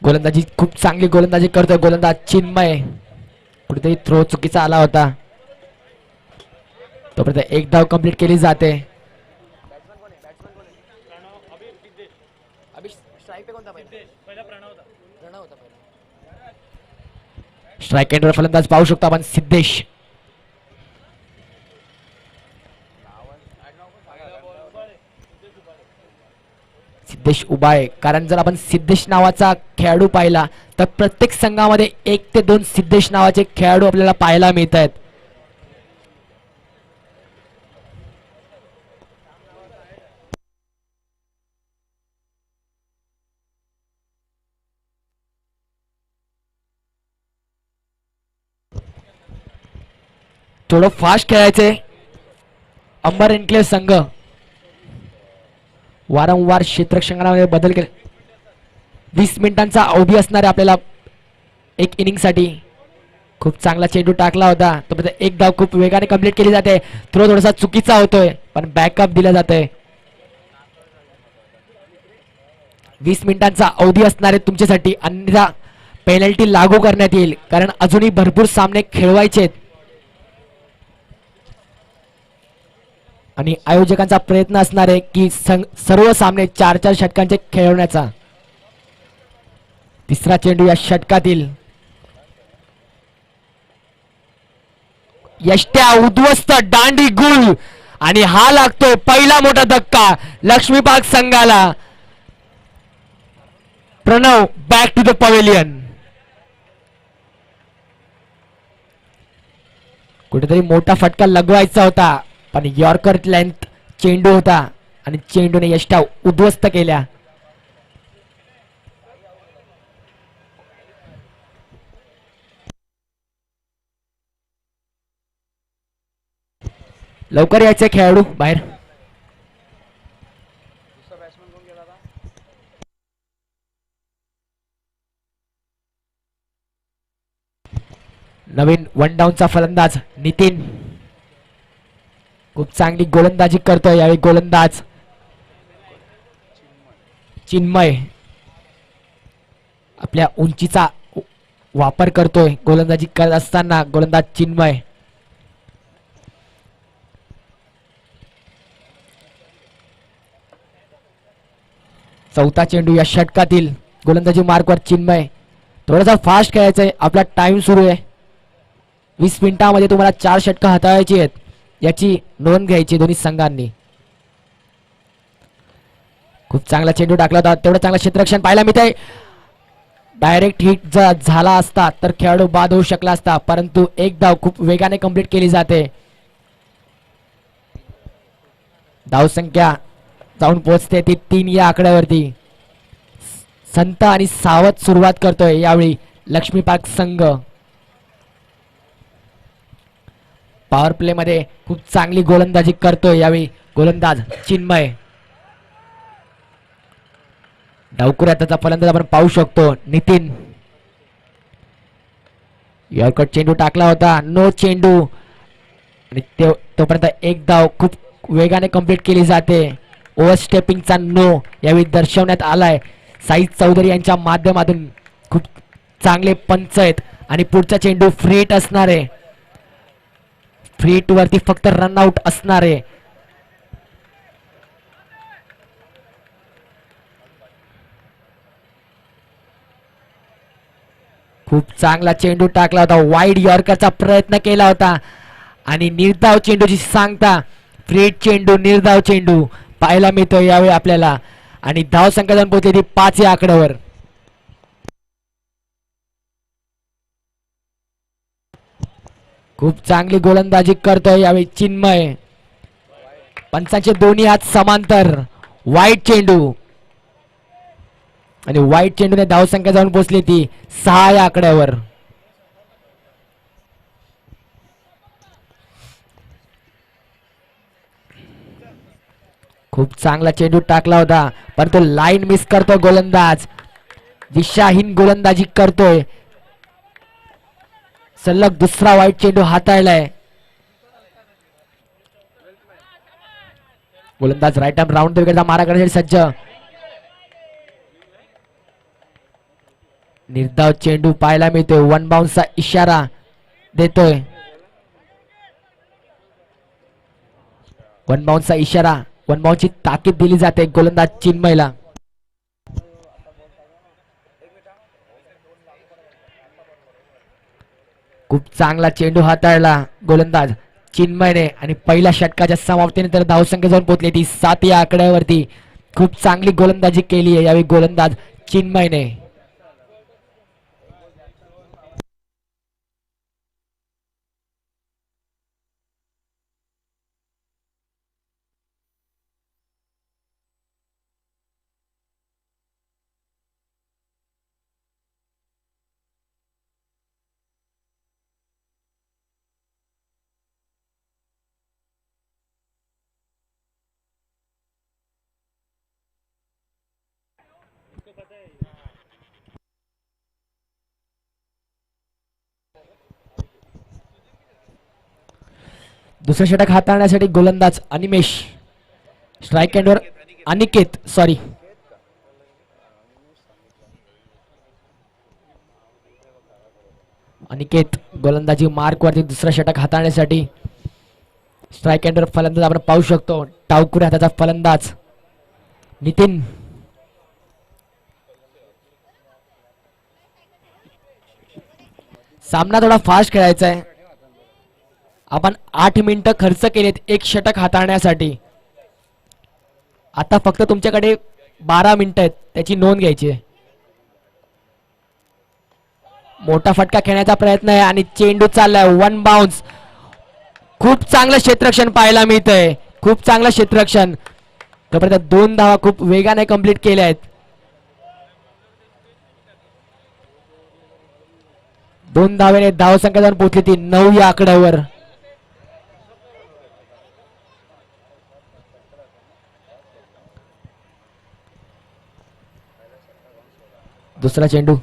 गोलंदाजी खूप चांगली गोलंदाजी करतोय गोलंदाज चिन्मय. कुठेतरी थ्रो चुकीचा आला होता. तोपर्यंत एक धाव कंप्लीट केली जाते. स्ट्राईक एंडवर फलंदाज पाहू शकतो आपण सिद्धेश. सिद्धेश उभा आहे. कारण जर आपण सिद्धेश नावाचा खेळाडू पाहिला तर प्रत्येक संघामध्ये 1 ते 2 सिद्धेश नावाचे खेळाडू आपल्याला पाहायला मिळत आहेत. थोडं फास्ट खेळायचंय. अंबर एन्क्लेव्ह संघ वारंवार क्षेत्ररक्षणामध्ये बदल केले. 20 मिनिटांचा अवधी असणार आहे आपल्याला एक इनिंग साठी. खूप चांगला चेंडू टाकला होता. तो एक धाव खूप वेगाने कंप्लीट केली जाते. थ्रो थोडासा चुकीचा होतोय पण बॅकअप दिला जातोय. 20 मिनिटांचा अवधी असणार आहे तुमच्यासाठी, अन्यथा पेनल्टी लागू करण्यात येईल. कारण अजूनही भरपूर सामने खेळवायचे आहेत आणि आयोजकांचा प्रयत्न असणार आहे की सर्व सामने 4-4 षटकांचे खेळवण्याचा. तिसरा चेंडू या षटकातील. यष्ट्या उद्ध्वस्त दांडी गुल आणि हा लागतोय पहिला मोठा धक्का लक्ष्मीबाग संघाला. Pranav back to the pavilion. कुठेतरी मोठा फटका लगवायचा होता पण यॉर्कर लेंथ चेंडू होता आणि चेंडूने यष्टा उद्ध्वस्त केल्या. लवकर यायचे खेळाडू बाहेर. नवीन 1 डाऊनचा फलंदाज नितीन. खूप चांगली गोलंदाजी करतोय यावेळी गोलंदाज चिन्मय. आपल्या उंचीचा वापर करतोय गोलंदाजी करत असताना गोलंदाज चिन्मय. चौथा चेंडू या षटकातील. गोलंदाजी मार्कवर चिन्मय. थोडासा फास्ट खेळायचंय. आपला टाइम सुरू आहे. 20 मिनिटांमध्ये तुम्हाला 4 षटकं हाताळायची आहेत याची नोंद घ्यायची दोन्ही संघांनी. खूप चांगला चेंडू टाकला होता. तेवढं चांगलं क्षेत्ररक्षण पाहायला मिळतंय. डायरेक्ट हिट जर झाला असता तर खेळाडू बाद होऊ शकला असता परंतु एक धाव खूप वेगाने कंप्लीट केली जाते. धावसंख्या जाऊन पोहोचते ती 3 या आकड्यावरती. संत आणि सावध सुरुवात करतोय यावेळी लक्ष्मी पार्क संघ. पॉवर प्ले मध्ये खूप चांगली गोलंदाजी करतोय यावेळी गोलंदाज चिन्मय. डावकुऱ्या त्याचा फलंदाज आपण पाहू शकतो नितीन. यॉर्कर चेंडू टाकला होता. नो चेंडू आणि तोपर्यंत एक धाव खूप वेगाने कंप्लीट केली जाते. ओव्हरस्टेपिंगचा नो यावेळी दर्शवण्यात आलाय. साईद चौधरी यांच्या माध्यमातून. खूप चांगले पंच आहेत आणि पुढचा चेंडू फ्री हिट असणार आहे. फ्री हिट वरती फक्त रनआउट असणार आहे. खूप चांगला चेंडू टाकला होता. वाईड यॉर्करचा प्रयत्न केला होता आणि निर्धाव चेंडूची सांगता. फ्री हिट चेंडू निर्धाव चेंडू पाहायला मिळतोय यावेळी आपल्याला आणि धाव संख्या जाऊन पोहोचली ती 5 या आकड्यावर. खूप चांगली गोलंदाजी करतोय यावेळी चिन्मय. पंचांचे दोन्ही हात समांतर. वाईट चेंडू आणि वाईट चेंडूने धाव संख्या जाऊन पोहोचली ती 6 या आकड्यावर. खूप चांगला चेंडू टाकला होता पण तो लाईन मिस करतोय गोलंदाज. दिशाहीन गोलंदाजी करतोय. सलग दुसरा वाईट चेंडू हाताळलाय. गोलंदाज राईट आर्म राऊंड द विकेटचा मारा करण्यासाठी सज्ज. निर्धाव चेंडू पाहायला मिळतोय. वन बाउन्सचा इशारा देतोय. वन बाउन्सचा इशारा, वन बाउन्सची ताकीद दिली जाते गोलंदाज चिन्मयला. खूप चांगला चेंडू हाताळला गोलंदाज चिन्मयने आणि पहिल्या षटकाच्या समाप्तीनंतर धावसंख्या जाऊन पोहोचली ती 7 या आकड्यावरती. खूप चांगली गोलंदाजी केली आहे यावेळी गोलंदाज चिन्मयने. दुसरं षटक हाताळण्यासाठी गोलंदाज अनिमेश. स्ट्राईक एंडवर अनिकेत अनिकेत गोलंदाजी मार्क वरती दुसरा षटक हाताळण्यासाठी. स्ट्राईक एंडवर फलंदाज आपण पाहू शकतो. टावकुरे हाताचा फलंदाज नितीन. सामना थोडा फास्ट खेळायचा आहे. आपण 8 मिनिटं खर्च केलेत एक षटक हाताळण्यासाठी. आता फक्त तुमच्याकडे 12 मिनिटं आहेत, त्याची नोंद घ्यायची आहे. मोठा फटका खेळण्याचा प्रयत्न आहे आणि चेंडू चाललाय. One bounce. खूप चांगलं क्षेत्ररक्षण पाहायला मिळतंय. खूप चांगलं क्षेत्ररक्षण. तोपर्यंत 2 धावा खूप वेगाने कंप्लीट केल्या आहेत. 2 धावेने धावसंख्या जाऊन पोहोचली ती 9 या आकड्यावर. दुसरा चेंडू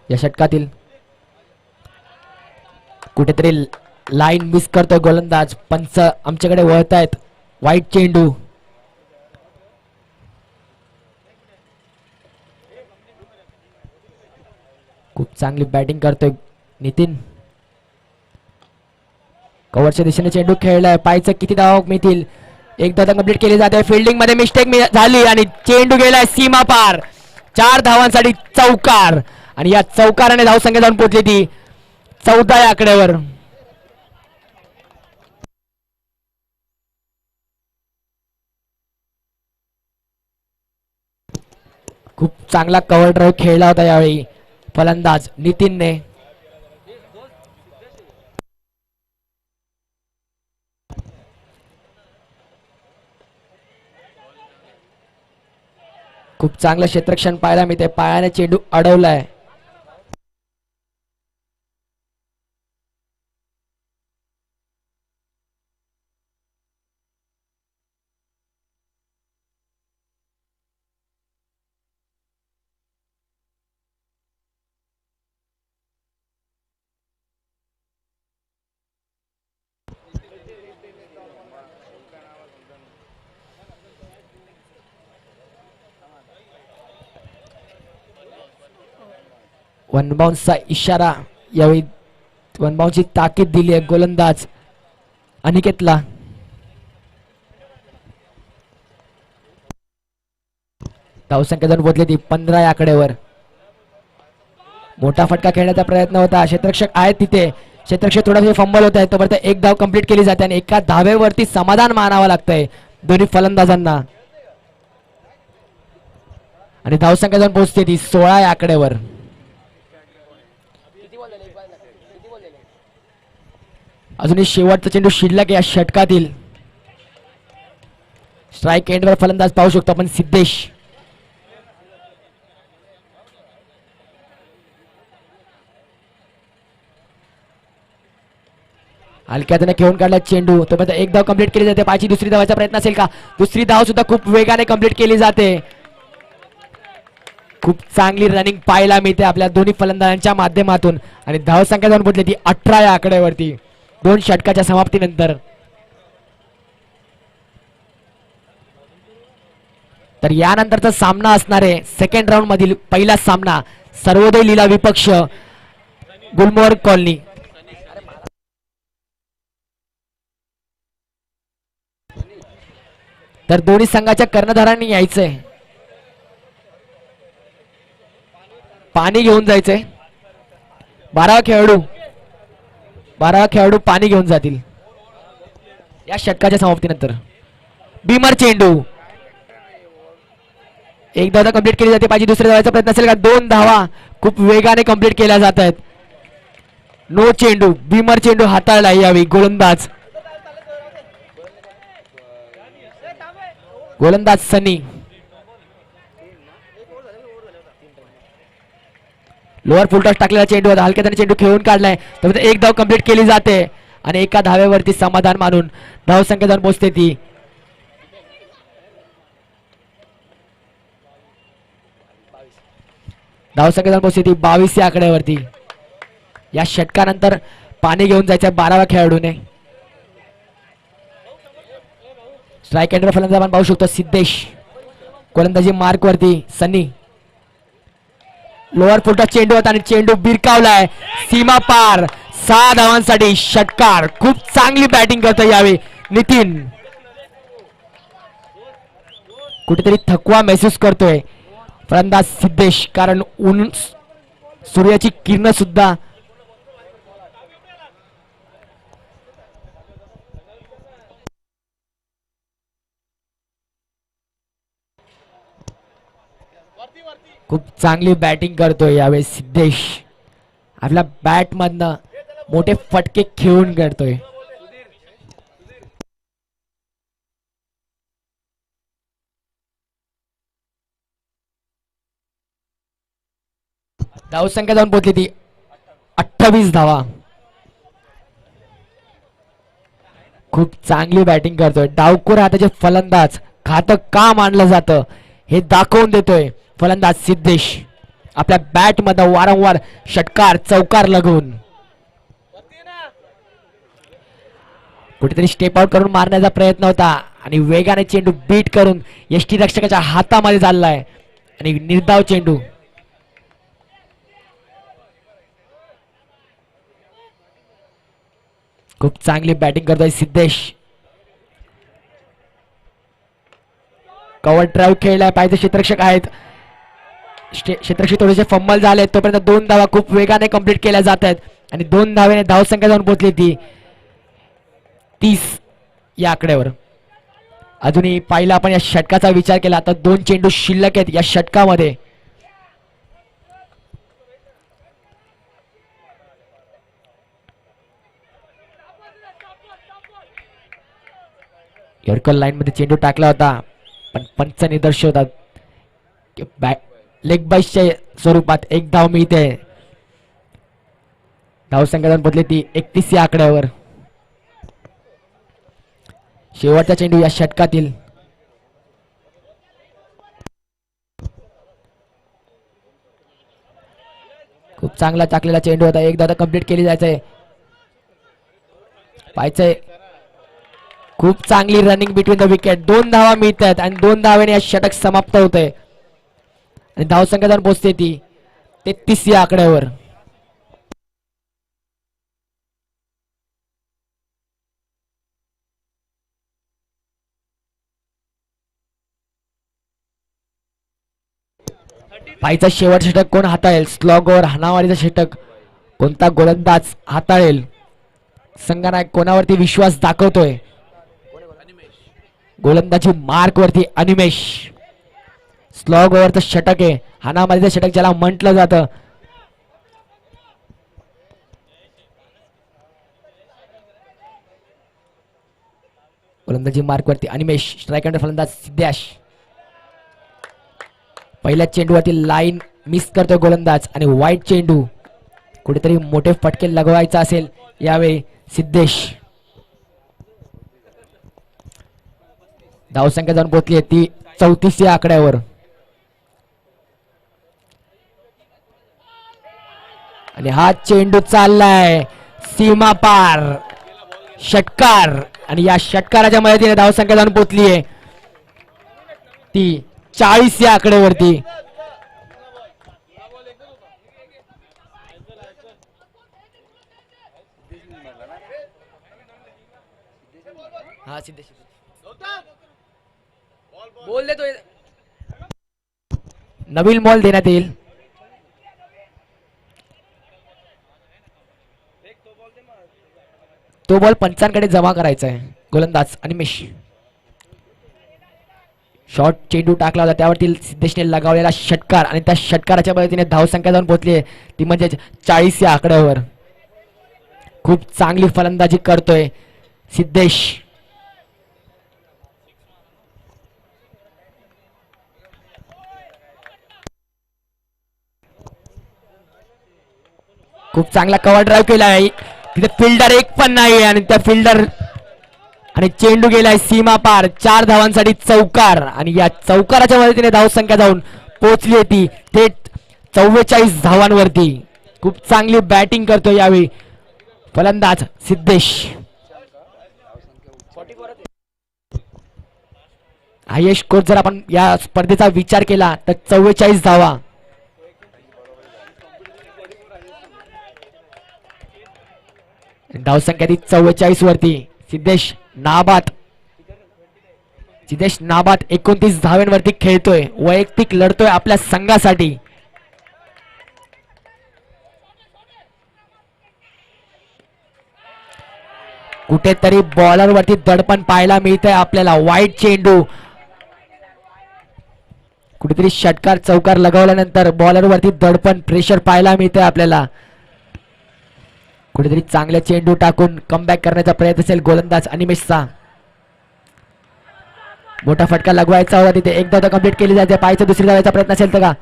या षटकातील. कुठेतरी लाईन मिस करतोय गोलंदाज. पंच आमच्याकडे वळतायत. वाईट चेंडू. खूप चांगली बॅटिंग करतोय नितीन. कव्हरच्या दिशेने चेंडू खेळलाय. पायचं किती धावा मिळतील. एक धावा कंप्लीट केली जाते. फिल्डिंग मध्ये मिस्टेक झाली आणि चेंडू गेलाय सीमा पार. 4 धावांसाठी चौकार आणि या चौकाराने धावसंख्या जाऊन पोहोचली ती 14 या आकड्यावर. खूप चांगला कव्हर ड्राईव्ह खेळला होता यावेळी फलंदाज नितीनने. खूप चांगलं क्षेत्ररक्षण पाहायला मिळते. पायाने चेंडू अडवलाय. वन बाउन्सचा इशारा यावेळी. वन बाउन्सची ताकीद दिली आहे गोलंदाज अनिकेतला. धावसंख्या जाऊन पोहोचली ती 15 या आकड्यावर. मोठा फटका खेळण्याचा प्रयत्न होता. क्षेत्ररक्षक आहेत तिथे. क्षेत्ररक्षक थोडासा फंबल होत आहे. तोपर्यंत एक धाव कंप्लीट केली जाते आणि एका धावेवरती समाधान मानावं लागतंय दोन्ही फलंदाजांना. आणि धावसंख्या जाऊन पोहोचते ती 16 या आकड्यावर. अजूनही शेवटचा चेंडू शिल्लक या षटकातील. स्ट्राईक एंडवर फलंदाज पाहू शकतो आपण सिद्धेश. हलक्याने खेळून काढला चेंडू. तोपर्यंत एक धाव कंप्लीट केली जाते. पायची दुसरी धावाचा प्रयत्न असेल का. दुसरी धाव सुद्धा खूप वेगाने कंप्लीट केली जाते. खूप चांगली रनिंग पाहायला मिळते आपल्या दोन्ही फलंदाजांच्या माध्यमातून आणि धावसंख्या जाऊन पोहोचली ती 18 या आकड्यावरती 2 षटकाच्या समाप्तीनंतर. तर यानंतरचा सामना असणार आहे सेकंड राऊंड मधील पहिला सामना सर्वोदय लीला विपक्ष गुलमोहर कॉलनी. तर दोन्ही संघाच्या कर्णधारांनी यायचंय, पाणी घेऊन जायचंय. 12 खेळाडू पाणी घेऊन जातील या षटकाच्या समाप्तीनंतर. बीमर चेंडू एक धावा कंप्लीट केली जाते पाहिजे. दुसऱ्या धावाचा प्रयत्न असेल का? 2 धावा खूप वेगाने कंप्लीट केल्या जात आहेत. नो चेंडू. बीमर चेंडू हाताळला यावेळी गोलंदाज सनी. लोअर फुलटॉस टाकलेला चेंडू होता, हलक्या त्याने चेंडू खेळून काढलाय. तर एक धाव कंप्लीट केली जाते आणि एका धावेवरती समाधान मानून धाव संख्या जाऊन पोहोचते ती धाव संख्या जाऊन पोहोचते ती 22 या आकड्यावरती. या षटकानंतर पाणी घेऊन जायचं 12व्या खेळाडूने. स्ट्राईक एंडर फलंदाज आपण पाहू शकतो सिद्धेश. गोलंदाजी मार्क वरती सनी. लोअर फुलटॉस चेंडू होता आणि चेंडू बिरकावलाय सीमा पार. 6 धावांसाठी षटकार. खूप चांगली बॅटिंग करतोय यावेळी नितीन. कुठेतरी थकवा महसूस करतोय फलंदाज सिद्धेश, कारण सूर्याची किरण सुद्धा खूप चांगली बॅटिंग करतोय यावेळी सिद्धेश. आपल्या बॅट मधनं मोठे फटके खेळून करतोय. धावसंख्या जाऊन पोहोचली ती 28 धावा. खूप चांगली बॅटिंग करतोय. डावखोर हाताचे फलंदाज घातक का मानलं जातं हे दाखवून देतोय फलंदाज सिद्धेश. आपल्या बॅट मध्ये वारंवार षटकार चौकार लगवून कुठेतरी स्टेप आउट करून मारण्याचा प्रयत्न होता आणि वेगाने चेंडू बीट करून यष्टीरक्षकाच्या हातामध्ये चाललाय आणि निर्धाव चेंडू. खूप चांगली बॅटिंग करतोय सिद्धेश. कव्हर ड्राईव्ह खेळलाय पाहिजे. क्षेत्ररक्षक आहेत, क्षेत्ररक्षक थोडेसे फंबल झाले. तोपर्यंत 2 धावा खूप वेगाने कंप्लीट केल्या जात आहेत आणि 2 धावेने धावसंख्या जाऊन पोहोचली ती 30 या आकड्यावर. अजूनही पाहिला आपण या षटकाचा विचार केला तर 2 चेंडू शिल्लक आहेत या षटकामध्ये. यॉर्कर लाईन मध्ये चेंडू टाकला होता पण पंच निदर्श होतात लेग बाईसच्या स्वरूपात 1 धाव मिळते. धावसंख्या जाऊन बदलली ती 31 या आकड्यावर. शेवटचा चेंडू या षटकातील. खूप चांगला टाकलेला चेंडू होता. 1 धाव कंप्लीट केली जायचंय पाहायचंय. खूप चांगली रनिंग बिटवीन द विकेट. 2 धावा मिळत आहेत आणि 2 धावेने या षटक समाप्त होतंय आणि धावसंख्या जाऊन पोहोचते ती 33 या आकड्यावर. पायचा शेवट षटक कोण हाताळेल? स्लॉगवर हाणामारीचा षटक कोणता गोलंदाज हाताळेल? संघनायक कोणावरती विश्वास दाखवतोय? गोलंदाजी मार्क वरती अनिमेश. स्लॉग ओव्हरचं षटक आहे, हाणामारीचं षटक ज्याला म्हटलं जातं. गोलंदाजी मार्क वरती अनिमेश. स्ट्राईक अंडर फलंदाज सिद्धेश. पहिल्या चेंडूवरती लाईन मिस करतोय गोलंदाज आणि वाईट चेंडू. कुठेतरी मोठे फटके लगवायचा असेल यावेळी सिद्धेश. धावसंख्या जाऊन पोहोचली आहे ती 34 या आकड्यावर. आणि हा चेंडू चाललाय सीमा पार. षटकार आणि या षटकाराच्या मदतीने धावसंख्या जाऊन पोहोचली आहे ती 40 या आकड्यावरती. हा सिद्धेश बोल दे तो नवीन बॉल देण्यात येईल. तो बॉल पंचांकडे जमा करायचा आहे. गोलंदाज अनिमेश शॉर्ट चेंडू टाकला होता त्यावरती सिद्धेशने लगावलेला षटकार आणि त्या षटकाराच्या मदतीने धावसंख्या जाऊन पोहोचली ती म्हणजे 40 या आकड्यावर. खूप चांगली फलंदाजी करतोय सिद्धेश. खूप चांगला कव्हर ड्राईव्ह केला आहे. तिथे फिल्डर एक पण नाही आणि त्या फिल्डर आणि चेंडू गेलाय सीमा पार. 4 धावांसाठी चौकार आणि या चौकाराच्या मदतीने धावसंख्या जाऊन पोहोचली होती थेट 44 धावांवरती. खूप चांगली बॅटिंग करतो यावेळी फलंदाज सिद्धेश. हायेस्ट स्कोर जर आपण या स्पर्धेचा विचार केला तर 44 धावा. धावसंख्या ती 44 वरती. सिद्धेश नाबाद 29 धाव्यांवरती खेळतोय. वैयक्तिक लढतोय आपल्या संघासाठी. कुठेतरी बॉलर वरती दडपण पाहायला मिळतंय आपल्याला. वाईट चेंडू कुठेतरी षटकार चौकार लगावल्यानंतर बॉलर वरती दडपण प्रेशर पाहायला मिळतंय आपल्याला. कुठेतरी चांगले चेंडू टाकून कमबॅक करण्याचा प्रयत्न असेल गोलंदाज अनिमेशचा. मोठा फटका लगवायचा होता तिथे. एक धाव कंप्लीट केली जाते. पाहायचं दुसरी धावायचा प्रयत्न असेल तर का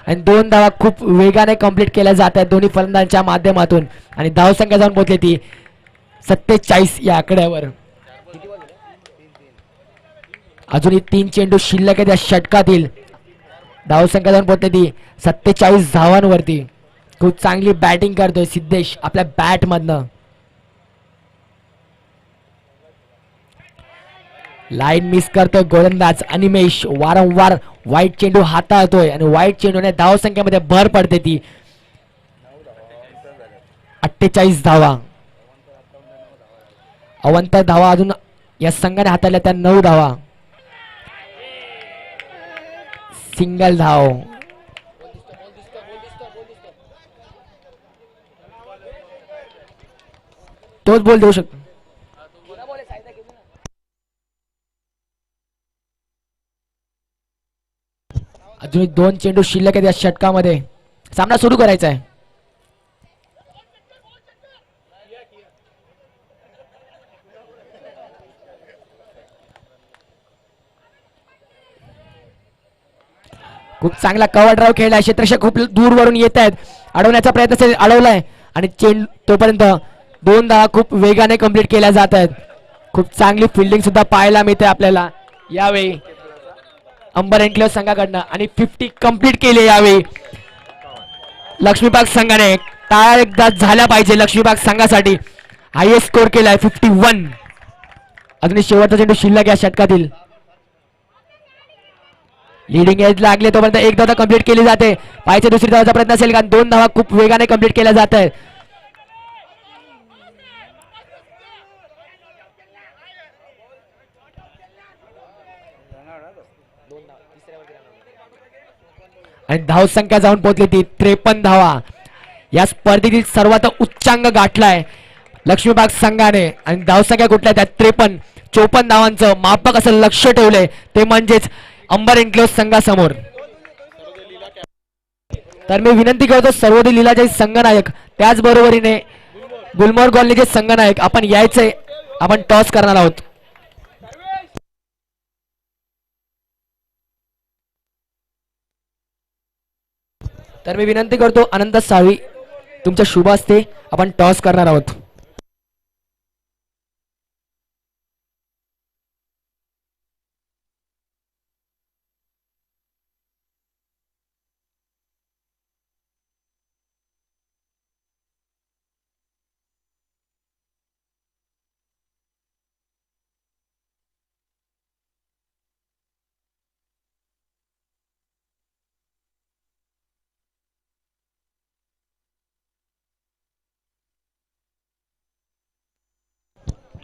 आणि 2 धावा खूप वेगाने कंप्लीट केल्या जात आहेत दोन्ही फलंदाजांच्या माध्यमातून आणि धावसंख्या जाऊन पोहोचली ती 47 या आकड्यावर. अजूनही 3 चेंडू शिल्लक आहेत या षटकातील. धावसंख्या जाऊन पोहोचली ती 47 धावांवरती. खूप चांगली बॅटिंग करतोय सिद्धेश आपल्या बॅट मधनं. लाईन मिस करतोय गोलंदाज अनिमेश. वारंवार वाईट चेंडू हाताळतोय आणि वाईट चेंडूने धावसंख्येमध्ये भर पडते ती 48 धावा. अवंत धावा अजून या संघाने हाताळल्या त्या 9 धावा. सिंगल धाव. तोच बोल देऊ शकतो. अजून 2 चेंडू शिल्लक आहेत या षटकामध्ये. सामना सुरू करायचा आहे. खूप चांगला कव्हर ड्राईव्ह खेळलाय. क्षेत्ररक्षक खूप दूरवरून येत आहेत. अडवण्याचा प्रयत्न अडवलाय आणि चेंडू तोपर्यंत 2 धावा खूप वेगाने कंप्लीट केल्या जात आहेत. खूप चांगली फिल्डिंग सुद्धा पाहायला मिळते आपल्याला यावेळी अंबर एन्क्लेव्ह संघाकडनं आणि 50 कंप्लीट केले यावेळी लक्ष्मीबाग संघाने. टाळ्या एकदा झाल्या पाहिजे लक्ष्मीबाग संघासाठी. हायेस्ट स्कोर केलाय 51. अजून शेवटचा चेंडू शिल्लक या षटकातील. लिडिंग एज लागले तोपर्यंत 1 धाव कंप्लीट केली जाते. पाहिजे दुसरी धावाचा प्रयत्न असेल कारण 2 धावा खूप वेगाने कंप्लीट केल्या जात आहेत. आणि धावसंख्या जाऊन पोहोचली ती 53 धावा. या स्पर्धेतील सर्वात उच्चांक गाठलाय लक्ष्मीबाग संघाने आणि धावसंख्या कुठल्या त्या 53. 54 धावांचं मापक असं लक्ष ठेवलंय ते म्हणजेच अंबर एन्क्लेव्ह संघासमोर. तर मी विनंती करतो सर्वोदय लीलाचे संघनायक त्याचबरोबरीने गुलमोहर कॉलनीचे संघनायक आपण यायचंय. आपण टॉस करणार आहोत. तर मी विनंती करतो अनंत साळवी तुमच्या शुभ हस्ते आपण टॉस करणार आहोत.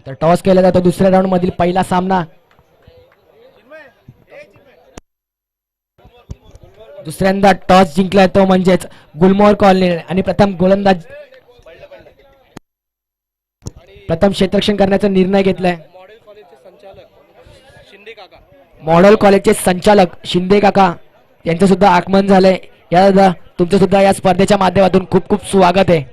तर टॉस केला जातो दुसऱ्या राऊंड मधील पहिला सामना. दुसऱ्यांदा टॉस जिंकलाय तो म्हणजेच गुलमोहर कॉलनी आणि प्रथम क्षेत्ररक्षण करण्याचा निर्णय घेतलाय. मॉडेल कॉलेजचे संचालक शिंदे काका यांचं सुद्धा आगमन झालंय. या तुमचं सुद्धा या स्पर्धेच्या माध्यमातून खूप खूप स्वागत आहे.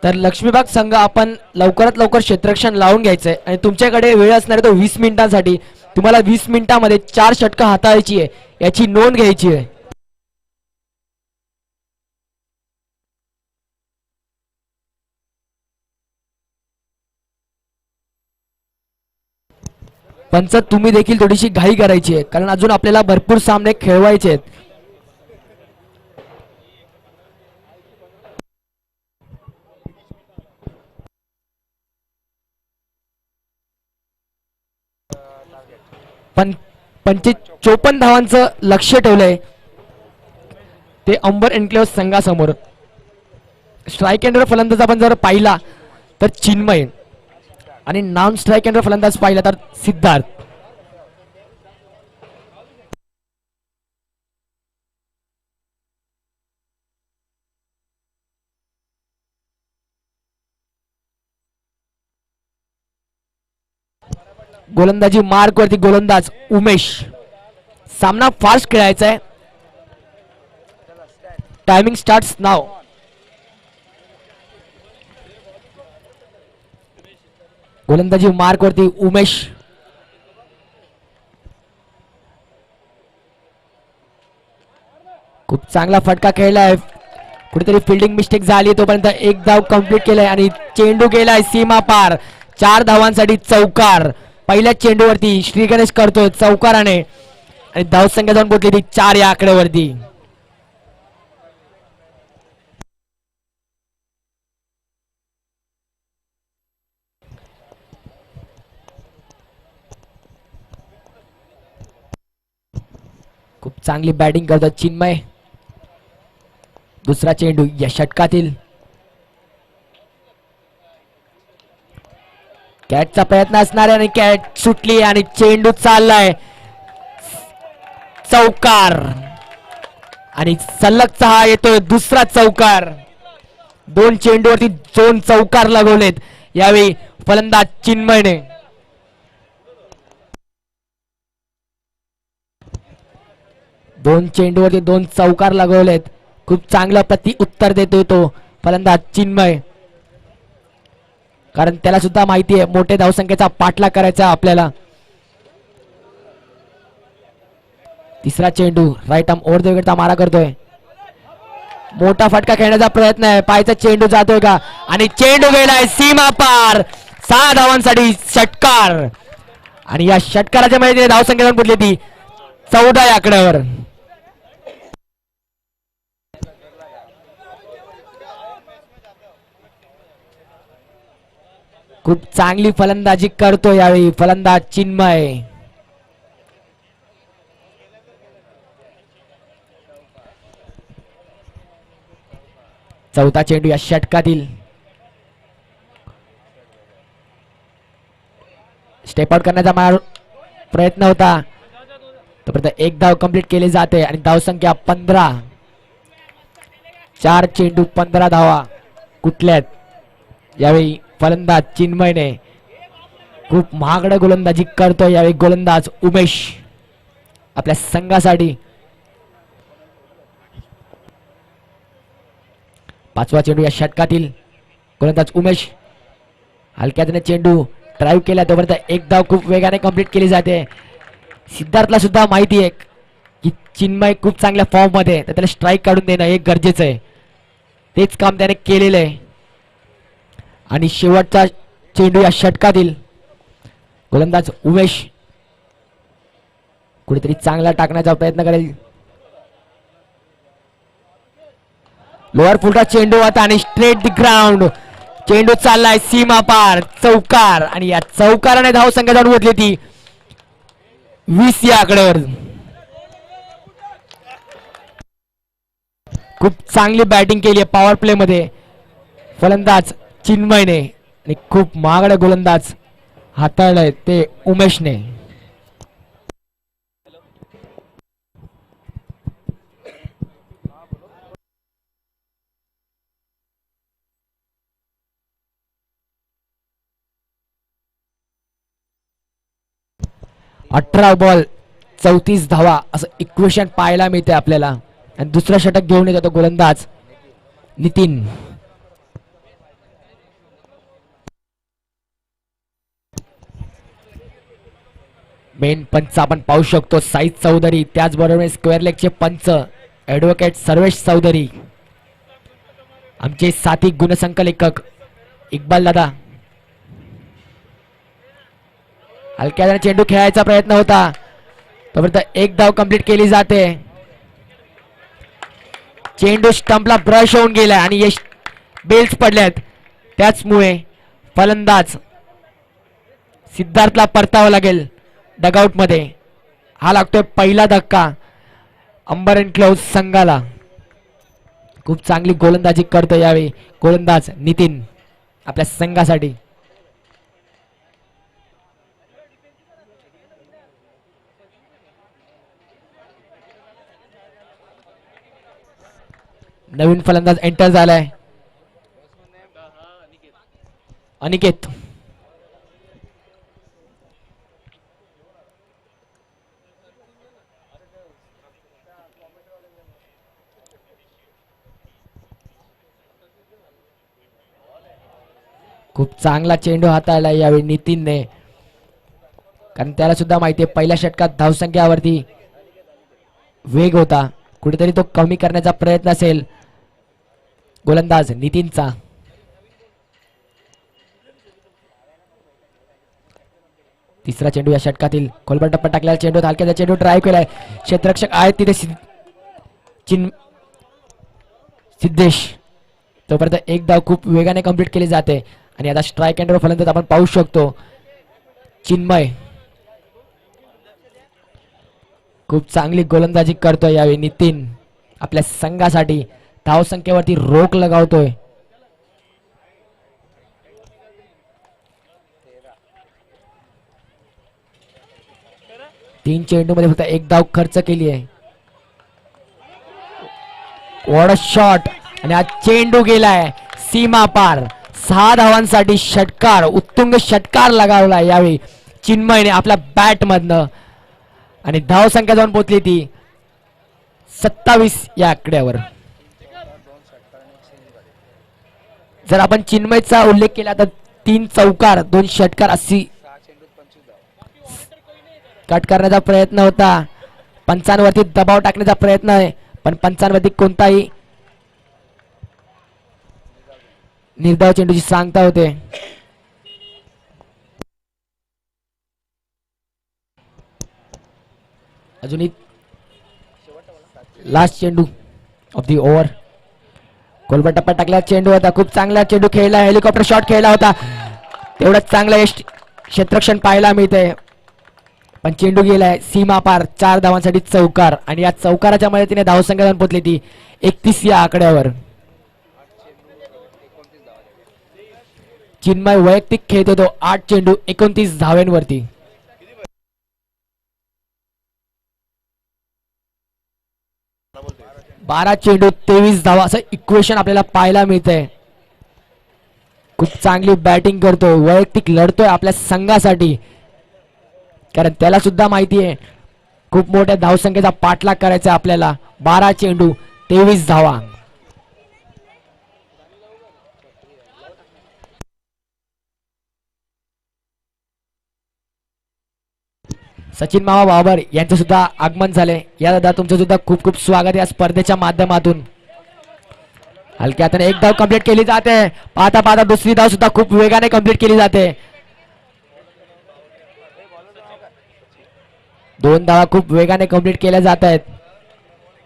तर लक्ष्मीबाग संघ आपण लवकरात लवकर क्षेत्ररक्षण लावून घ्यायचंय आणि तुमच्याकडे वेळ असणार आहे तो 20 मिनिटांसाठी. तुम्हाला 20 मिनिटांमध्ये 4 षटकं हाताळायची आहे याची नोंद घ्यायची आहे. पंच तुम्ही देखील थोडीशी घाई करायची आहे कारण अजून आपल्याला भरपूर सामने खेळवायचे आहेत. पण 54 धावांचं लक्ष ठेवलंय ते अंबर एन्क्लेव्ह संघासमोर. स्ट्राईक एंडर फलंदाज आपण जर पाहिला तर चिन्मय आणि नॉन स्ट्राईक एंडर फलंदाज पाहिला तर सिद्धार्थ. गोलंदाजी मार्क वरती गोलंदाज उमेश. सामना फास्ट खेळायचा आहे. टायमिंग स्टार्ट्स नाव. गोलंदाजी मार्क वरती उमेश. खूप चांगला फटका खेळलाय. कुठेतरी फिल्डिंग मिस्टेक झाली तोपर्यंत एक धाव कंप्लीट केलाय आणि चेंडू गेलाय सीमा पार. 4 धावांसाठी चौकार. पहिल्या चेंडूवरती श्री गणेश करतोय चौकाराने आणि धावसंख्या जाऊन पोहोचली ती 4 या आकड्यावरती. खूप चांगली बॅटिंग करतात चिन्मय. दुसरा चेंडू या षटकातील. कॅचचा प्रयत्न असणार आहे आणि कॅच सुटली आणि चेंडू चाललाय चौकार आणि सलगचा हा येतोय दुसरा चौकार. 2 चेंडूवरती 2 चौकार लगवलेत यावेळी फलंदाज चिन्मयने. दोन चेंडूवरती 2 चौकार लगवलेत. खूप चांगलं प्रति उत्तर देतोय तो फलंदाज चिन्मय कारण त्याला सुद्धा माहिती आहे मोठे धावसंख्येचा पाठलाग करायचा आपल्याला. तिसरा चेंडू राईट आर्म ओव्हर द विकेटचा मारा करतोय. मोठा फटका खेळण्याचा प्रयत्न आहे. पायचा चेंडू जातोय का आणि चेंडू गेलाय सीमा पार. 6 धावांसाठी षटकार. आणि या षटकाराच्या मध्ये धावसंख्या जाऊन पोहोचली ती 14 या आकड्यावर. खूप चांगली फलंदाजी करतो यावेळी फलंदाज चिन्मय. चौथा चेंडू या षटकातील. स्टेप आउट करण्याचा प्रयत्न होता तोपर्यंत एक धाव कंप्लीट केली जाते आणि धावसंख्या 15. 4 चेंडू 15 धावा कुठल्यात. यावेळी फलंदाज चिन्मयने खूप महागडं गोलंदाजी करतो यावेळी गोलंदाज उमेश आपल्या संघासाठी. 5वा चेंडू या षटकातील. गोलंदाज उमेश हलक्याने चेंडू ड्राईव्ह केला तोपर्यंत एक धाव खूप वेगाने कंप्लीट केली जाते. सिद्धार्थला सुद्धा माहिती आहे की चिन्मय खूप चांगल्या फॉर्म मध्ये तर त्याला स्ट्राईक काढून देणं हे गरजेचं आहे. तेच काम त्याने केलेलं आहे. आणि शेवटचा चेंडू या षटकातील. गोलंदाज उमेश कुठेतरी चांगला टाकण्याचा प्रयत्न करेल. लोअर फुलचा चेंडू आता आणि स्ट्रेट द ग्राउंड. चेंडू चाललाय सीमा पार चौकार आणि या चौकाराने धाव संख्या जाऊन पोहोचली ती 20 या आकड्यावर. खूप चांगली बॅटिंग केली आहे पॉवर प्ले मध्ये फलंदाज चिन्मयने आणि खूप महागडे गोलंदाज हाताळलंय ते उमेशने. अठरा बॉल 34 धावा असं इक्वेशन पाहायला मिळते आपल्याला. आणि दुसरा षटक घेऊन येतो गोलंदाज नितीन. मेन पंच आपण पाहू शकतो साईद चौधरी. त्याचबरोबर स्क्वेअर लेगचे पंच ऍडव्होकेट सर्वेश चौधरी. आमचे साथी गुणसंकलिकक इक्बाल दादा. हलक्याने चेंडू खेळायचा प्रयत्न होता तोपर्यंत एक धाव कंप्लीट केली जाते. चेंडू स्टंपला ब्रश होऊन गेला आणि यश बेल्स पडल्यात. त्याचमुळे फलंदाज सिद्धार्थला परतावं लागेल डगआउट मध्ये. हा लागतोय पहिला धक्का अंबर अँड क्लोज संघाला. खूप चांगली गोलंदाजी करतो यावेळी गोलंदाज नितीन आपल्या संघासाठी. नवीन फलंदाज एंटर झालाय अनिकेत. खूप चांगला चेंडू हाताळला यावेळी नितीनने कारण त्याला सुद्धा माहिती आहे पहिल्या षटकात धावसंख्यावरती वेग होता. कुठेतरी तो कमी करण्याचा प्रयत्न असेल गोलंदाज नितीनचा. तिसरा चेंडू या षटकातील. खोलवर टप्पा टाकलेला चेंडू हलक्याचा चेंडू ड्राईव्ह केलाय. क्षेत्ररक्षक आहेत तिथे सिद्धेश. तोपर्यंत एक धाव खूप वेगाने कंप्लीट केली जाते आणि आता स्ट्राईक अँड फलंदाज आपण पाहू शकतो चिन्मय. खूप चांगली गोलंदाजी करतोय यावेळी नितीन आपल्या संघासाठी. धाव संख्येवरती रोख लगावतोय. तीन चेंडू मध्ये फक्त एक धाव खर्च केली आहे. वॉट शॉट आणि हा चेंडू गेलाय सीमा पार. 6 धावांसाठी षटकार उत्तुंग षटकार लगावला यावेळी चिन्मयने आपल्या बॅट मधनं आणि धाव संख्या जाऊन पोहोचली ती 27 या आकड्यावर. जर आपण चिन्मयचा उल्लेख केला तर 3 चौकार 2 षटकार अशी कट करण्याचा प्रयत्न होता. पंचांवरती दबाव टाकण्याचा प्रयत्न आहे पण पंचांवरती कोणताही निर्धाव चेंडूची सांगता होते. अजूनही लास्ट चेंडू ऑफ दी ओव्हर. गोलबा टप्प्यात टाकला चेंडू होता. खूप चांगला चेंडू खेळला. हेलिकॉप्टर शॉट खेळला होता. तेवढंच चांगलं क्षेत्ररक्षण पाहायला मिळतंय. पण चेंडू गेलाय सीमा पार. 4 धावांसाठी चौकार आणि या चौकाराच्या मदतीने धावसंख्या जाऊन पोहोचली ती 31 या आकड्यावर. चिन्मय वैयक्तिक खेळत होतो 8 चेंडू 29 धाव्यांवरती. बारा चेंडू 23 धावा असं इक्वेशन आपल्याला पाहायला मिळतंय. खूप चांगली बॅटिंग करतोय. वैयक्तिक लढतोय आपल्या संघासाठी. कारण त्याला सुद्धा माहिती आहे खूप मोठ्या धावसंख्येचा पाठलाग करायचा आपल्याला. 12 चेंडू 23 धावा. सचिन मामा बाबर यांचे सुद्धा आगमन झाले. या दादा तुमचं सुद्धा खूप खूप स्वागत या स्पर्धेच्या माध्यमातून. हलक्या हाताने एक धाव कंप्लीट केली जाते. पाहता पाहता दुसरी धाव सुद्धा खूप वेगाने कंप्लीट केली जाते. 2 धावा खूप वेगाने कंप्लीट केल्या जात आहेत.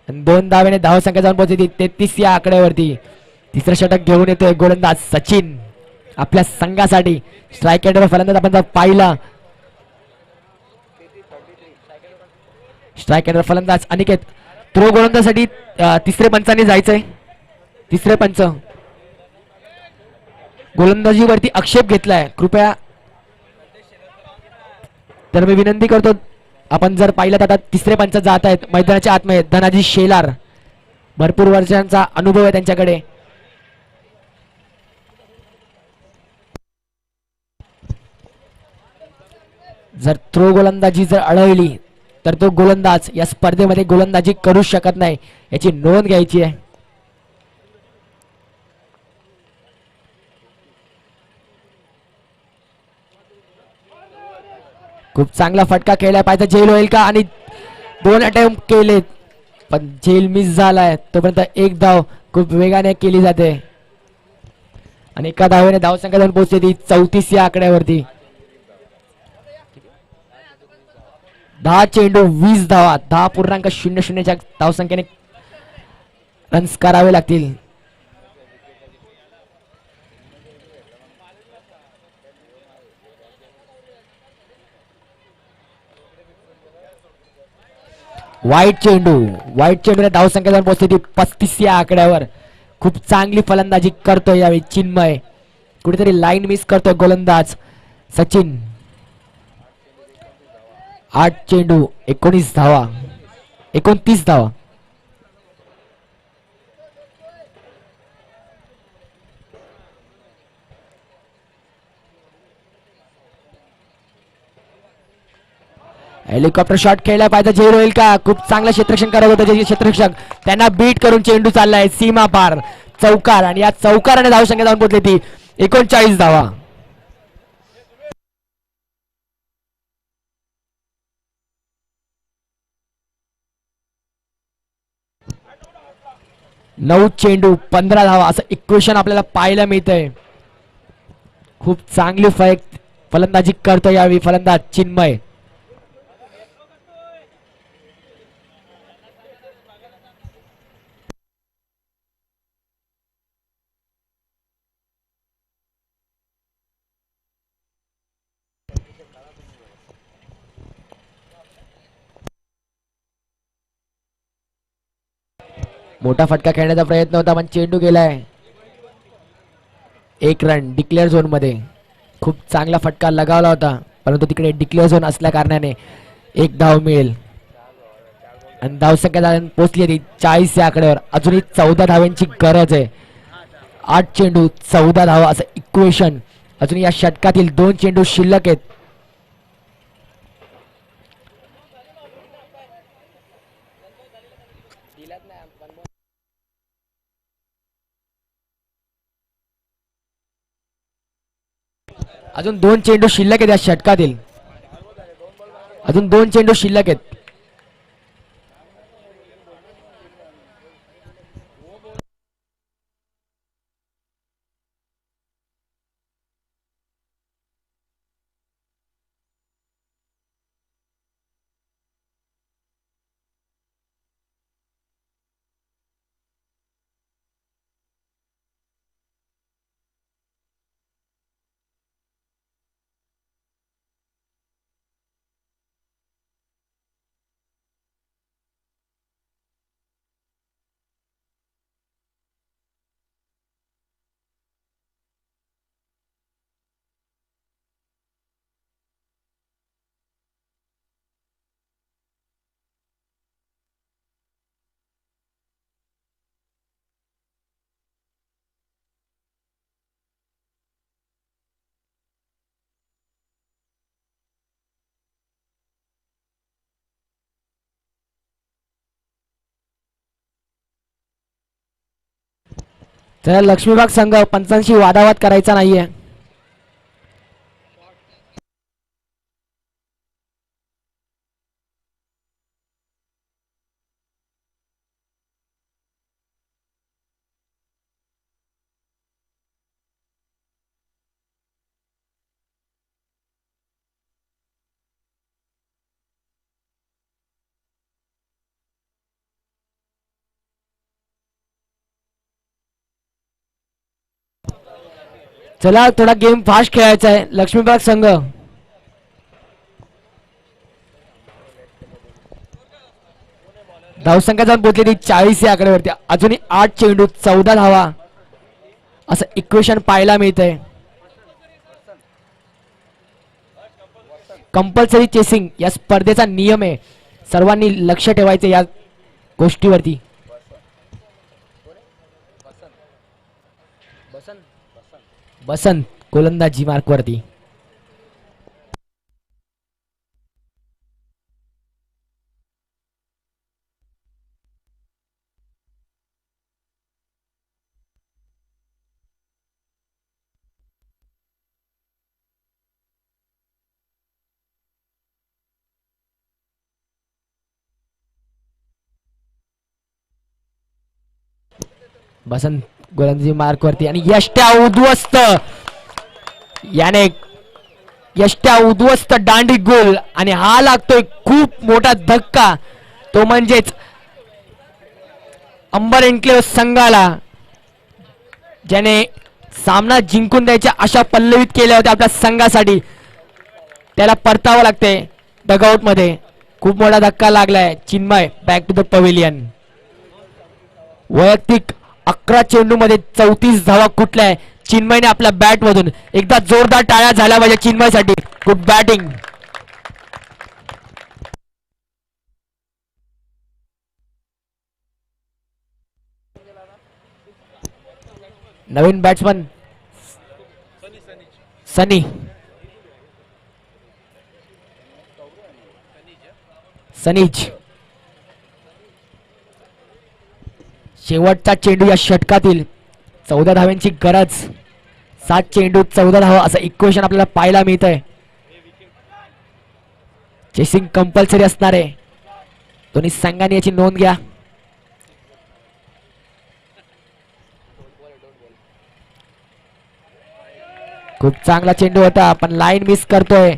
2 धावेने धावसंख्या जाऊन पोहोचली 33 या आकड्यावरती. तिसरं षटक घेऊन येतोय गोलंदाज सचिन आपल्या संघासाठी. स्ट्राईक रेटवर फलंदाज आपण जर पाहिला स्ट्राईक रेटवर फलंदाज अनिकेत. थ्रो गोलंदाजासाठी तिसरे पंचांनी जायचंय. तिसरे पंच गोलंदाजीवरती आक्षेप घेतलाय कृपया. तर मी विनंती करतो आपण जर पाहिलं तर आता तिसरे पंच जात आहेत मैदानाच्या आतमध्ये. धनाजी शेलार भरपूर वर्षांचा अनुभव आहे त्यांच्याकडे. जर थ्रो गोलंदाजी जर अडवली तर तो गोलंदाज या स्पर्धेमध्ये गोलंदाजी करू शकत नाही याची नोंद घ्यायची आहे. खूप चांगला फटका खेळला पाहिजे. झेल होईल का आणि 2 अटेम्प्ट केलेत पण झेल मिस झालाय. तोपर्यंत एक धाव खूप वेगाने केली जाते आणि एका धावेने धावसंख्या जाऊन पोहोचली ती 34 या आकड्यावरती. 10 चेंडू 20 धावा. 10.00 च्या धावसंख्येने रन्स करावे लागतील. वाईट चेंडूने धावसंख्या जाऊन पोहोचली ती 35 या आकड्यावर. खूप चांगली फलंदाजी करतोय यावेळी चिन्मय. कुठेतरी लाईन मिस करतोय गोलंदाज सचिन. 8 चेंडू 19 धावा 29 धावा. हेलिकॉप्टर शॉट खेळला पाहिजे. झेल होईल का. खूप चांगलं क्षेत्ररक्षण करत होतं जे क्षेत्ररक्षक. त्यांना बीट करून चेंडू चाललाय सीमा पार. चौकार आणि या चौकाराने धावसंख्या जाऊन पोहोचली ती 39 धावा. 9 चेंडू 15 धावा असं इक्वेशन आपल्याला पाहायला मिळतंय. खूप चांगली फलंदाजी करतो यावेळी फलंदाज चिन्मय. मोठा फटका खेळण्याचा प्रयत्न होता पण चेंडू गेलाय. 1 रन डिक्लेअर झोन मध्ये. खूप चांगला फटका लगावला होता परंतु तिकडे डिक्लेअर झोन असल्या कारणाने 1 धाव मिळेल आणि धावसंख्या पोहोचली ती 40 या आकड्यावर. अजूनही 14 धावांची गरज आहे. 8 चेंडू 14 धावा असं इक्वेशन. अजून या षटकातील 2 चेंडू शिल्लक आहेत. अजून 2 चेंडू शिल्लक आहेत या षटकातील. अजून 2 चेंडू शिल्लक आहेत. चला लक्ष्मीबाग संघ पंचांशी वादावाद करायचा नाहीये. चला थोडा गेम फास्ट खेळायचा आहे. लक्ष्मीबाग संघ धावसंख्या जाऊन पोहोचली 40 या आकड्यावरती. अजूनही 8 चेंडू 14 धावा असं इक्वेशन पाहायला मिळतंय. कंपल्सरी चेसिंग या स्पर्धेचा नियम आहे. सर्वांनी लक्ष ठेवायचं या गोष्टीवरती. बसंत गोलंदाजी मार्कवरती. बसंत गोलंदाजी मार्कवरती आणि यष्ट्या उद्ध्वस्त. याने यष्ट्या उद्ध्वस्त दांडी गोल आणि हा लागतोय खूप मोठा धक्का. तो म्हणजेच अंबर एन्क्लेव संघाला, ज्याने सामना जिंकून द्यायच्या आशा पल्लवित केल्या होत्या आपल्या संघासाठी, त्याला परतावं लागते डगआउट मध्ये. खूप मोठा धक्का लागलाय. Chinmay back to the pavilion. वैयक्तिक 11 चेंडू मध्ये 34 धावा कुठल्या चिन्मयने आपल्या बॅट मधून. एकदा जोरदार टाळ्या झाल्या पाहिजे चिन्मयसाठी. Good batting. नवीन बॅट्समन सनी. सनीज शेवटचा चेंडू या षटकातील. 14 धाव्यांची गरज. 7 चेंडू 14 धावा असं इक्वेशन आपल्याला पाहायला मिळतंय. चेसिंग कंपल्सरी असणार आहे. दोन्ही संघांनी याची नोंद घ्या. खूप चांगला चेंडू होता पण लाईन मिस करतोय.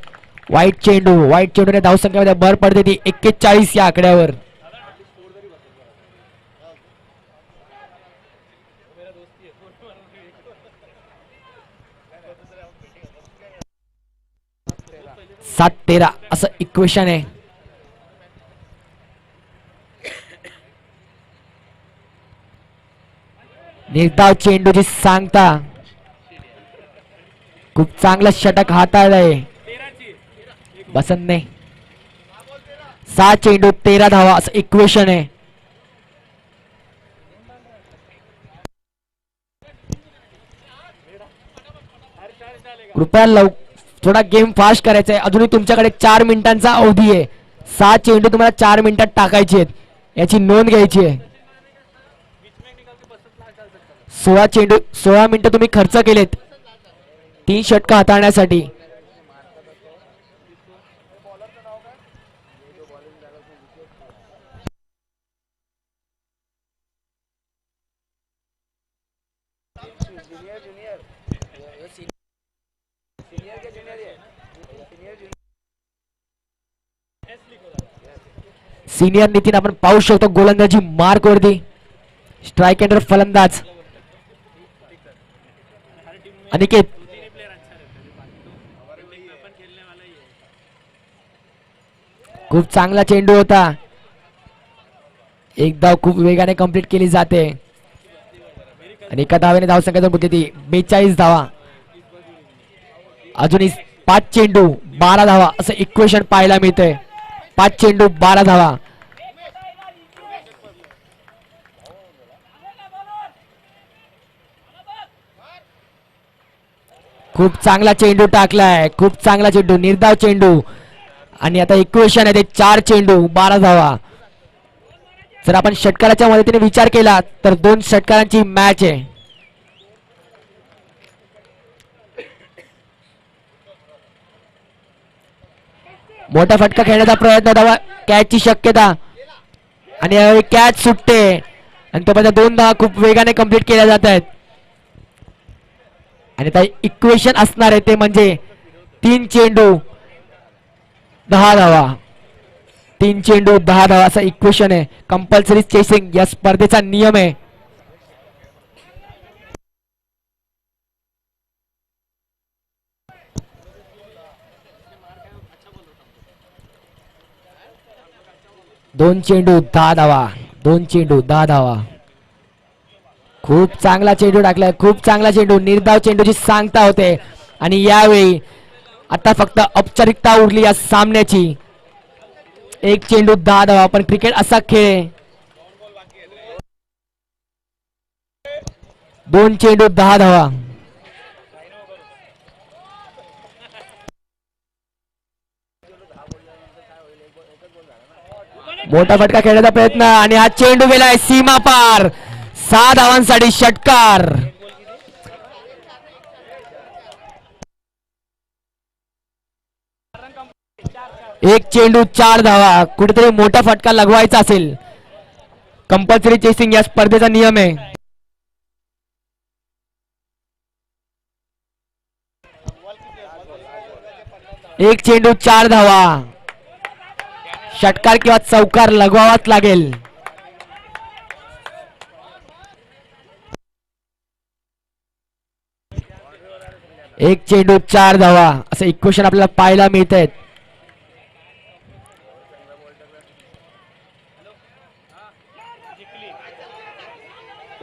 वाईट चेंडूने धावसंख्येमध्ये भर पडते ती 41 या आकड्यावर. सात 13 असं इक्वेशन आहे. निर्धाव चेंडूची सांगता. खूप चांगलं षटक हाताळलंय बसंतने. 6 चेंडू 13 धावा असं इक्वेशन आहे. कृपया थोडा गेम फास्ट करायचा आहे. अजूनही तुमच्याकडे 4 मिनिटांचा अवधी आहे. 6 चेंडू तुम्हाला 4 मिनिटात टाकायचे आहेत, याची नोंद घ्यायची आहे. 16 मिनिटं तुम्ही खर्च केलेत 3 षटक हाताळण्यासाठी. सीनियर नितीन आपण पाहू शकतो गोलंदाजी मार्क वरती. स्ट्राइक एंडर फलंदाज अनिकेत. खूप चांगला चेंडू होता. एक धाव खूप वेगाने कंप्लीट केली जाते आणि एका धावेने धावसंख्या जर होती ती 42 धावा. अजूनही 5 चेंडू 12 धावा असं इक्वेशन पाहायला मिळतंय. 5 चेंडू 12 धावा. खूप चांगला चेंडू टाकलाय. खूप चांगला चेंडू, निर्धाव चेंडू आणि आता इक्वेशन आहे ते 4 चेंडू 12 धावा. जर आपण षटकाराच्या मदतीने विचार केला तर 2 षटकारांची मॅच आहे. मोठा फटका खेळण्याचा प्रयत्न धावा कॅचची शक्यता आणि यावेळी कॅच सुटते आणि तोपर्यंत 2 धावा खूप वेगाने कंप्लीट केल्या जात आहेत आणि आता इक्वेशन असणार आहे ते म्हणजे 3 चेंडू 10 धावा 3 चेंडू 10 धावा असं इक्वेशन आहे. कंपल्सरी चेसिंग या स्पर्धेचा नियम आहे. दोन चेंडू 10 धावा 2 चेंडू 10 धावा. खूप चांगला चेंडू टाकलाय खूप चांगला चेंडू निर्धाव चेंडूची सांगता होते आणि यावेळी आता फक्त औपचारिकता उरली या सामन्याची. 1 चेंडू 10 धावा. पण क्रिकेट असा खेळ 2 चेंडू 10 धावा. मोठा फटका खेळण्याचा प्रयत्न आणि हा चेंडू गेलाय सीमा पार. 6 धावांसाठी षटकार. एक चेंडू 4 धावा. कुठेतरी मोठा फटका लगवायचा असेल. कंपल्सरी चेसिंग या स्पर्धेचा नियम आहे. एक चेंडू 4 धावा. षटकार किंवा चौकार लगवावाच लागेल. एक चेंडू 4 धावा असं इक्वेशन आपल्याला पाहायला मिळत आहेत.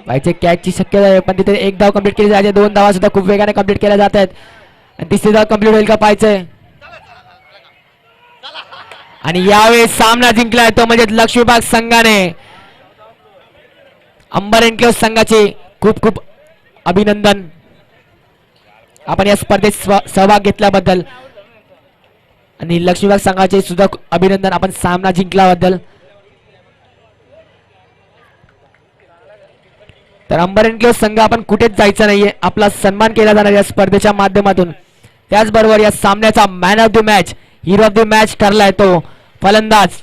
बायचे कॅचची शक्यता आहे पण तिथे 1 धाव कंप्लीट केली जाते. 2 धावा सुद्धा खूप वेगाने कंप्लीट केल्या जात आहेत आणि 3री धाव कंप्लीट होईल का पाहायचंय. आणि यावेळी सामना जिंकलाय तो म्हणजे लक्ष्मीबाग संघाने. अंबर एन्क्लेव संघाचे खूप खूप अभिनंदन. आपण या स्पर्धेत सहभाग घेतल्याबद्दल आणि लक्ष्मीबाग संघाचे सुद्धा अभिनंदन आपण सामना जिंकल्याबद्दल. तर अंबर एन्क्लेव संघ आपण कुठेच जायचं नाहीये. आपला सन्मान केला जाणार या स्पर्धेच्या माध्यमातून. त्याचबरोबर या सामन्याचा man of the match hero of the match ठरलाय तो फलंदाज.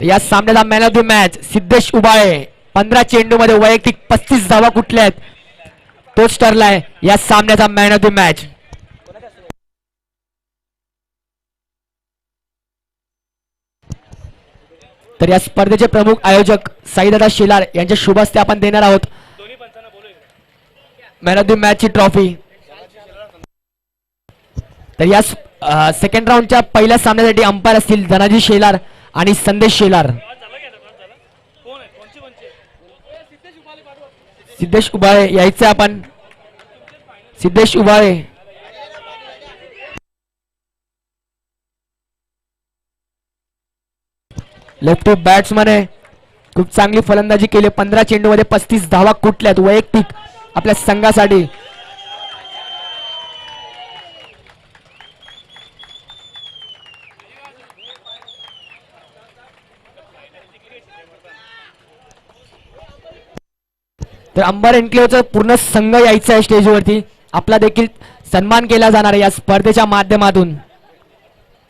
या सामन्याचा man of the match Siddhesh Ubale. 15 चेंडू मध्ये वैयक्तिक 35 धावा कुठल्या आहेत तोच ठरलाय या सामन्याचा मॅन ऑफ द मॅच. तर या स्पर्धेचे प्रमुख आयोजक साईदादा शेलार यांच्या शुभ हस्ते आपण देणार आहोत मॅन ऑफ द मॅच ची ट्रॉफी. तर या सेकंड राऊंडच्या पहिल्या सामन्यासाठी अंपायर असतील धनाजी शेलार आणि संदेश शेलार. सिद्धेश उबाळे यायचे आपण. सिद्धेश उबाळे लेफ्टी बॅट्समन आहे. खूप चांगली फलंदाजी केली. 15 चेंडू मध्ये 35 धावा कुठल्यात वैयक्तिक आपल्या संघासाठी. तर अंबर एन्क्लेवचा पूर्ण संघ यायचा आहे स्टेजवरती. आपला देखील सन्मान केला जाणार आहे या स्पर्धेच्या माध्यमातून.